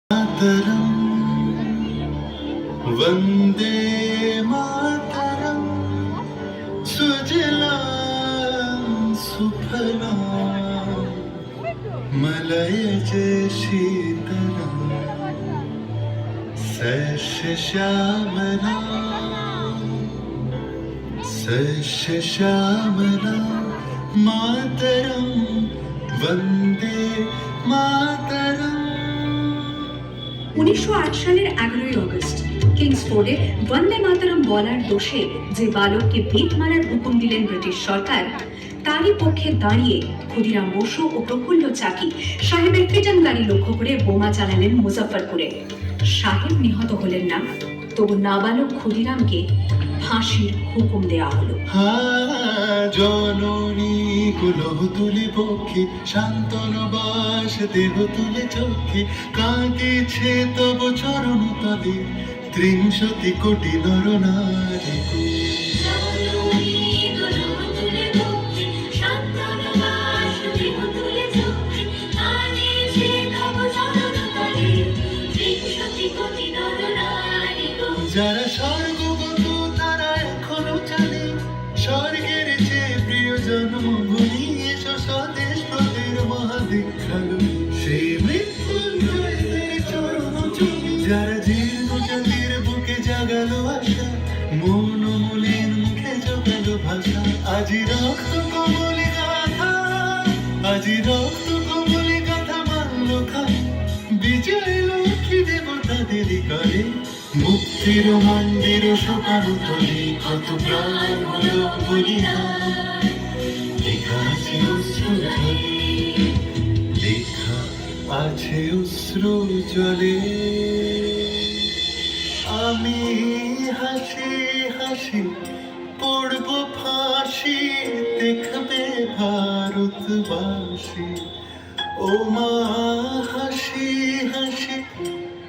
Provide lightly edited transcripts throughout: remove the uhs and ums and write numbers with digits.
मातरम वंदे मातरम सुजलां सुफलां मलयज शीतलां सस्यश्यामलां मातरम वंदे मातरम। 1908 সালের 11ই অগস্ট কিংসফোর্ডে বন্দে মাতরম বলার দোষে যে বালককে ভিত মারার হুকুম দিলেন ব্রিটিশ সরকার, তারই পক্ষে দাঁড়িয়ে ক্ষুদিরাম বসু ও প্রফুল্ল চাকি সাহেবের ফিটন গাড়ি লক্ষ্য করে বোমা চালালেন মুজফ্ফরপুরে। সাহেব নিহত হলেন না, তবু নাবালক ক্ষুদিরামকে ফাঁসির হুকুম দেওয়া হলো। জননী কুলহ তুলি পক্ষী শান্তন বাস দেহ তুলে চক্ষী কাঁদিছে তব চরণ তলে 30 কোটি নর নারী। যারা স্বর্গগত তারা এখনো জানে স্বর্গের যে প্রিয় জন্মভূমি এসো স্বদেশ প্রদের মহাদীক্ষালু সেই মৃত্যুঞ্জয়দের চরণ চুমি। যারা জীর্ণ জাতির বুকে জাগালো আশা মন মলিন মুখে জোগালো ভাষা আজি রক্ত কমলি গাথা আজি রক্ত কমলি গাথা মানল খাই বিজয় লক্ষ্মী দেবতাদের করে মুক্তির মন্দির শুকানো তলে কত প্রাণ হলো বলিদান। লেখা আছে অশ্রু জলে লেখা আছে অশ্রু জলে। আমি হাসি হাসি পড়ব ফাঁসি দেখবে ভারতবাসী ও মা হাসি হাসি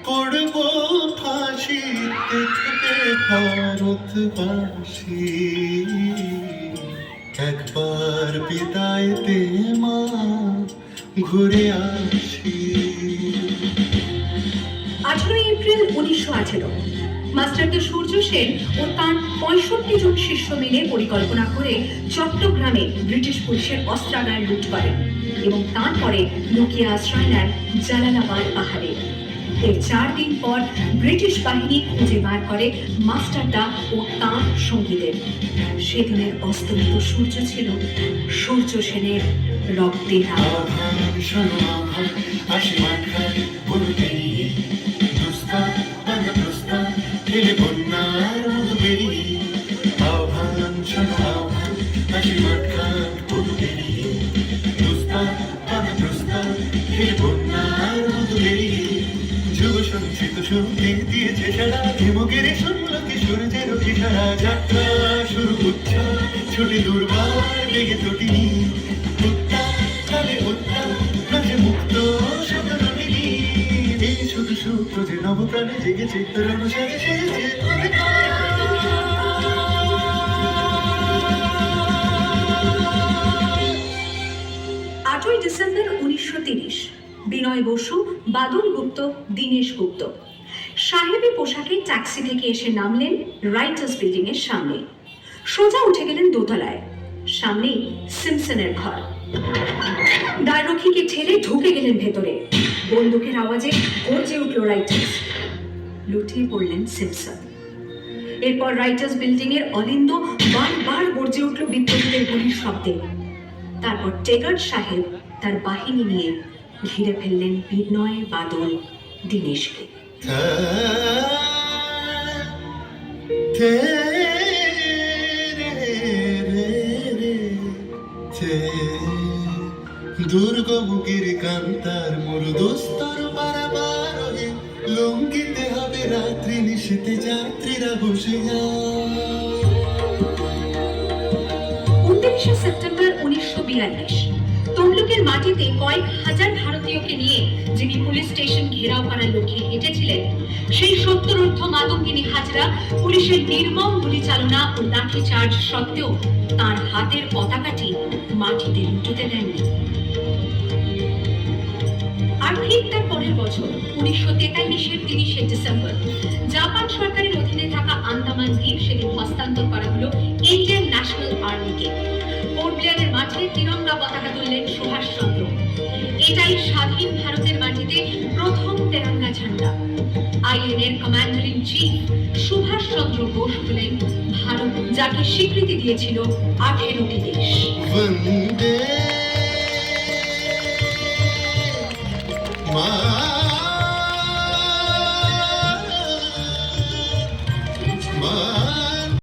পড়ব ফাঁসি দেখবে ভারতবাসী। একবার বিদায় দে মা ঘুরে আসি। 18 এপ্রিল 1918 মাস্টারদা সূর্য সেন ও তার 65 জন শিষ্য মিলে পরিকল্পনা করে চট্টগ্রামে ব্রিটিশ পুলিশের অস্ত্রাগার লুট করেন এবং তারপরে লুকিয়ে আশ্রয় নেন জালালাবাদ পাহাড়ে। এর 4 দিন পর ব্রিটিশ বাহিনী খুঁজে বার করে মাস্টারদা ও তাঁর সঙ্গীদের। সেদিনের অস্তমিত সূর্য ছিল সূর্য সেনের রক্তের যুগ সঞ্চিত শক্তি দিয়েছে সারা হিমগির শুনলকে সূর্যের ইশারা যাত্রা শুরু হচ্ছে ছুটে দুর্বার বেগে তটিনি উত্তা কালে উত্তা নাচে মুক্ত সদরণিনী এই শুধু সূত্র যে নবপ্রাণে জেগেছে তরুণ সাজে সেজেছে অধিকার। 8ই ডিসেম্বর 1930 বিনয় বসু, বাদল গুপ্ত, দীনেশ গুপ্ত সাহেবী পোশাকে ট্যাক্সি থেকে এসে নামলেন রাইটার্স বিল্ডিং এর সামনে। সোজা উঠে গেলেন দোতলায়। সামনেই সিমসনের ঘর। দ্বাররক্ষীকে ঠেলে ঢুকে গেলেন ভেতরে। বন্দুকের আওয়াজে গর্জে উঠল রাইটার্স। লুটিয়ে পড়লেন সিমসন। এরপর রাইটার্স বিল্ডিং এর অলিন্দ বারবার গর্জে উঠল বিপ্লবীদের গুলির শব্দে। তারপর টেগার্ড সাহেব তার বাহিনী নিয়ে ঘিরে ফেললেন বিনয়, বাদল, দীনেশকে। দুর্গমুখীর কান্তার মরুদস্তর বারাবার লঙ্ঘিতে হবে রাত্রি নিশীতে যাত্রীরা বসে যায়। 29 সেপ্টেম্বর 1942 তমলুকের মাটিতে কয়েক হাজার ভারতীয়কে নিয়ে যিনি পুলিশ স্টেশন ঘেরাও করার লক্ষ্যে হেঁটেছিলেন, সেই সত্তরোর্ধ্ব মাতঙ্গিনী হাজরা পুলিশের নির্মম গুলিচালনা ও লাঠিচার্জ সত্ত্বেও তার হাতের পতাকাটি মাটিতে লুটোতে দেননি। আর ঠিক তার পরের পরের বছর 1943-এর 30শে ডিসেম্বর জাপান সরকারের অধীনে থাকা আন্দামান দ্বীপ সেদিন হস্তান্তর করা হলো ইন্ডিয়ান ন্যাশনাল আর্মিকে। পোর্ট ব্লেয়ারের মাঠে তিরঙ্গা পতাকা তুললেন সুভাষচন্দ্র। এটাই স্বাধীন ভারতের মাটিতে প্রথম তেরঙ্গা ঝান্ডা। আইএনএর commander in chief Subhashchandra Bose হলেন ভারত, যাকে স্বীকৃতি দিয়েছিল 18টি দেশ। বন্দে মা